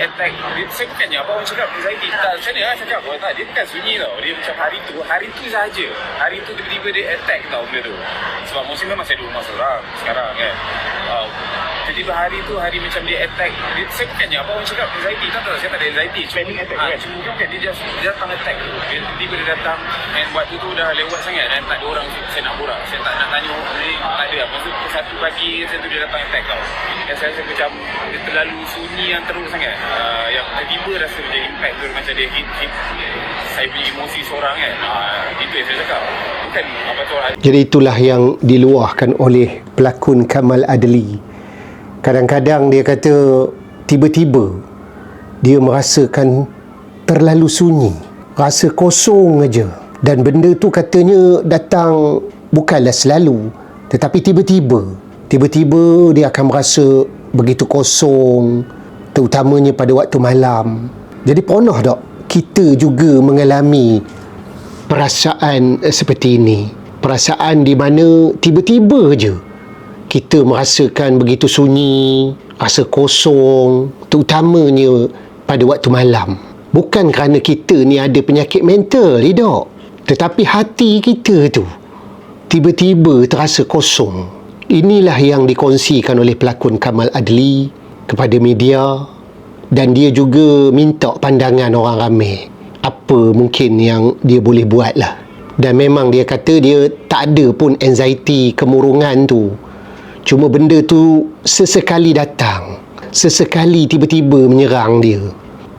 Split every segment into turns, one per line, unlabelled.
attack. Saya bukannya apa orang cakap anxiety. Tak, macam mana saya cakap? Tak, dia bukan sunyi tau. Dia macam hari tu sahaja. Hari tu tiba-tiba dia attack tau benda tu. Sebab musim memang saya duduk rumah seorang sekarang kan. Tiba-tiba hari tu, hari macam dia attack. Saya bukannya apa orang cakap anxiety. Tak, saya tak ada anxiety. Panic attack kan? Cuma kan dia datang attack tu. Dia tiba-tiba dia datang. And waktu tu dah lewat sangat. Dan tak ada orang saya nak borak. Saya tak nak tanya ni. Tak ada. Maksud satu pagi saya tu dia datang attack tau. Dan saya rasa macam dia terlalu sunyi yang teruk sangat. Yang tiba-tiba rasa macam impact tu. Macam dia hit saya punya emosi seorang kan. Itu yang saya cakap. Bukan apa tu.
Jadi itulah yang diluahkan oleh pelakon Kamal Adli. Kadang-kadang dia kata tiba-tiba dia merasakan terlalu sunyi, rasa kosong aja. Dan benda tu katanya datang bukanlah selalu, tetapi tiba-tiba dia akan merasa begitu kosong, terutamanya pada waktu malam. Jadi pernah tak kita juga mengalami perasaan seperti ini? Perasaan di mana tiba-tiba je kita merasakan begitu sunyi, rasa kosong, terutamanya pada waktu malam. Bukan kerana kita ni ada penyakit mental, tidak. Tetapi hati kita tu tiba-tiba terasa kosong. Inilah yang dikongsikan oleh pelakon Kamal Adli kepada media, dan dia juga minta pandangan orang ramai. Apa mungkin yang dia boleh buat lah. Dan memang dia kata dia tak ada pun anxiety, kemurungan tu. Cuma benda tu sesekali datang, sesekali tiba-tiba menyerang dia.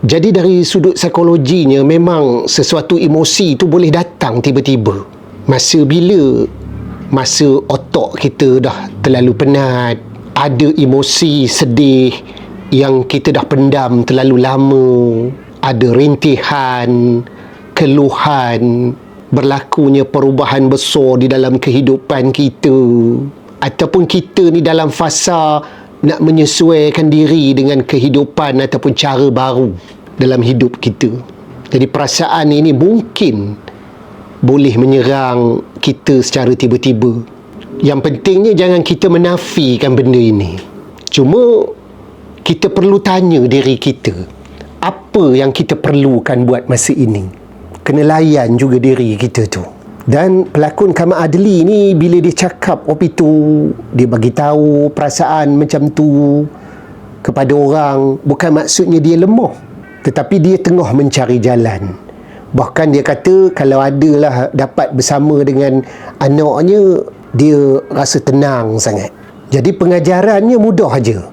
Jadi dari sudut psikologinya, memang sesuatu emosi tu boleh datang tiba-tiba. Masa bila? Masa otak kita dah terlalu penat, ada emosi sedih yang kita dah pendam terlalu lama, ada rintihan, keluhan, berlakunya perubahan besar di dalam kehidupan kita, ataupun kita ni dalam fasa nak menyesuaikan diri dengan kehidupan ataupun cara baru dalam hidup kita. Jadi perasaan ini mungkin boleh menyerang kita secara tiba-tiba. Yang pentingnya jangan kita menafikan benda ini. Cuma kita perlu tanya diri kita, apa yang kita perlukan buat masa ini? Kena layan juga diri kita tu. Dan pelakon Kamal Adli ni bila dia cakap itu, dia bagi tahu perasaan macam tu kepada orang, bukan maksudnya dia lemah, tetapi dia tengah mencari jalan. Bahkan dia kata kalau adalah dapat bersama dengan anaknya, dia rasa tenang sangat. Jadi pengajarannya mudah aja.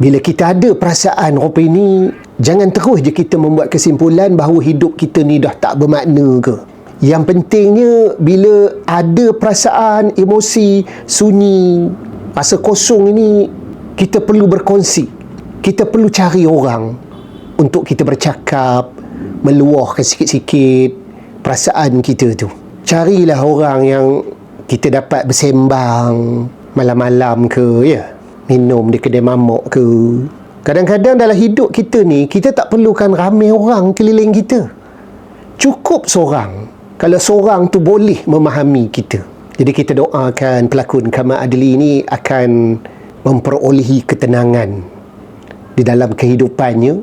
Bila kita ada perasaan rupa ini, jangan terus je kita membuat kesimpulan bahawa hidup kita ni dah tak bermakna ke. Yang pentingnya bila ada perasaan, emosi, sunyi, rasa kosong ini, kita perlu berkongsi. Kita perlu cari orang untuk kita bercakap, meluahkan sikit-sikit perasaan kita tu. Carilah orang yang kita dapat bersembang malam-malam ke, ya, minum di kedai mamak ke. Kadang-kadang dalam hidup kita ni, kita tak perlukan ramai orang keliling kita. Cukup seorang. Kalau seorang tu boleh memahami kita. Jadi kita doakan pelakon Kamal Adli ini akan memperolehi ketenangan di dalam kehidupannya.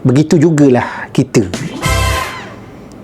Begitu jugalah kita.